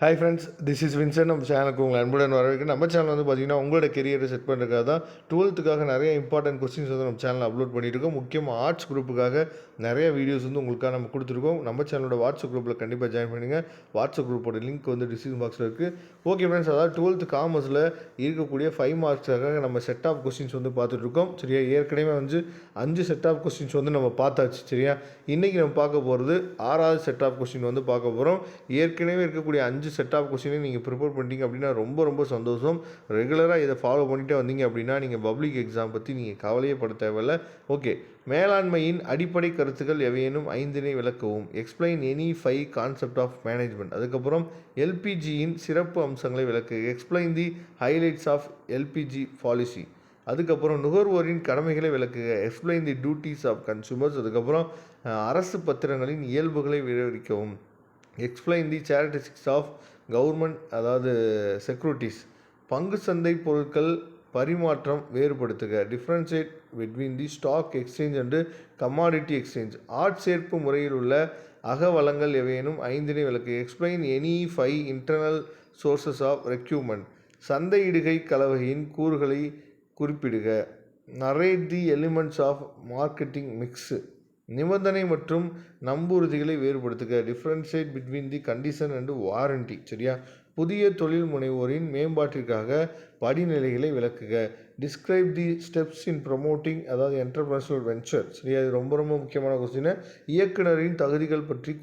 Hi friends, this is Vinson. நம்ம சேனலுக்கு உங்களை அன்புடன் வரவேற்கிறேன். நம்ம சேனல் வந்து பார்த்தீங்கன்னா உங்களோட கெரியரை செட் பண்ணுறதுக்காக தான் 12த்துக்காக நிறைய இம்பார்ட்டன்ட் கொஸ்டின்ஸ் வந்து நம்ம சேனலில் அப்லோட் பண்ணிட்டு இருக்கோம். முக்கியமாக ஆர்ட்ஸ் குரூப்புக்காக நிறைய வீடியோஸ் வந்து உங்களுக்காக நம்ம கொடுத்துருக்கோம். நம்ம சேனலோட வாட்ஸ்அப் குரூப்பில் கண்டிப்பாக ஜாயின் பண்ணுங்கள். வாட்ஸ்அப் குரூப்போட லிங்க் வந்து டிஸ்கிரிப்ஷன் பாக்ஸில் இருக்குது. ஓகே ஃப்ரெண்ட்ஸ், அதாவது 12th காமர்ஸில் இருக்கக்கூடிய 5 மார்க்ஸாக நம்ம செட் ஆஃப் கொஸ்டின்ஸ் வந்து பார்த்துட்ருக்கோம். சரியா, ஏற்கனவே வந்து 5 செட் ஆஃப் கொஸ்டின்ஸ் வந்து நம்ம பார்த்தாச்சு. சரியா, இன்றைக்கி நம்ம பார்க்க போகிறது 6வது செட் ஆஃப் கொஸ்டின் வந்து பார்க்க போகிறோம். ஏற்கனவே இருக்கக்கூடிய 5 செட் ஆஃப் கொஸ்டினை நீங்கள் ப்ரிப்பேர் பண்ணிட்டீங்க அப்படின்னா ரொம்ப சந்தோஷம். ரெகுலராக இதை ஃபாலோ பண்ணிகிட்டே வந்தீங்க அப்படின்னா நீங்கள் பப்ளிக் எக்ஸாம் பற்றி நீங்கள் கவலையே பட தேவையில்லை. ஓகே, மேலாண்மையின் அடிப்படை கருத்துக்கள் எவையேனும் 5னை விளக்கவும். Explain any 5 concept of management. அதுக்கப்புறம் எல்பிஜியின் சிறப்பு அம்சங்களை விளக்கு. Explain the highlights of LPG policy. அதுக்கப்புறம் நுகர்வோரின் கடமைகளை விளக்குக. Explain the duties of consumers. அதுக்கப்புறம் அரசு பத்திரங்களின் இயல்புகளை விவரிக்கவும். Explain the characteristics of government, அதாவது செக்யூரிட்டிஸ். பங்கு சந்தை பொருட்கள் பரிமாற்றம் வேறுபடுத்துக. Differentiate between the stock exchange and commodity exchange. ஆட்சேர்ப்பு முறையில் உள்ள அகவளங்கள் எவையேனும் 5னை விளக்கு. Explain any 5 internal sources of recruitment. சந்தையிடுகை கலவையின் கூறுகளை குறிப்பிடுக. Narrate the elements of marketing mix. நிபந்தனை மற்றும் நம்புறுதிகளை வேறுபடுத்துக. Differentiate between the condition and warranty. சரியா, புதிய தொழில் முனைவோரின் மேம்பாட்டிற்காக படிநிலைகளை விளக்குக. Describe the steps in promoting, அதாவது என்டர்பிரனர்ஷியல் வெஞ்சர். சரியா, இது ரொம்ப முக்கியமான கொஸ்டின். இயக்குனரின் தகுதிகள் பற்றி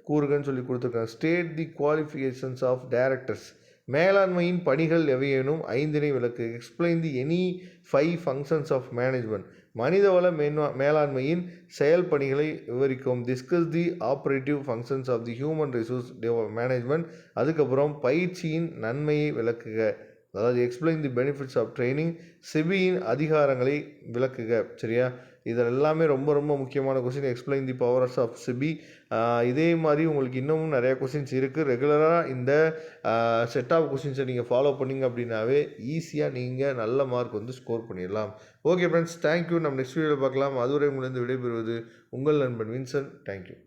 கூறுகன்னு சொல்லி கொடுத்துருக்காங்க. State the qualifications of directors. மேலாண்மையின் பணிகள் எவையேனும் 5னை விளக்கு. Explain the any 5 functions of management. மனிதவள மேலாண்மையின் செயல் பணிகளை விவரிக்கும். Discuss the operative functions of the human resource management. அதுக்கப்புறம் பயிற்சியின் நன்மையை விளக்குக. அதாவது explain the benefits of training. செபியின் அதிகாரங்களை விளக்குக. சரியா, இதில் எல்லாமே ரொம்ப முக்கியமான question. Explain the powers of SEBI. இதே மாதிரி உங்களுக்கு இன்னமும் நிறையா கொஸ்டின்ஸ் இருக்குது. ரெகுலராக இந்த செட் ஆஃப் கொஸ்டின்ஸை நீங்கள் ஃபாலோ பண்ணிங்க அப்படின்னாவே ஈஸியாக நீங்கள் நல்ல மார்க் வந்து ஸ்கோர் பண்ணிடலாம். Okay friends, thank you. நம்ம நெக்ஸ்ட் வீடியோவில் பார்க்கலாம். அதுவரை உங்களிருந்து விடைபெறுவது உங்கள் நண்பன் வின்சன். தேங்க்யூ.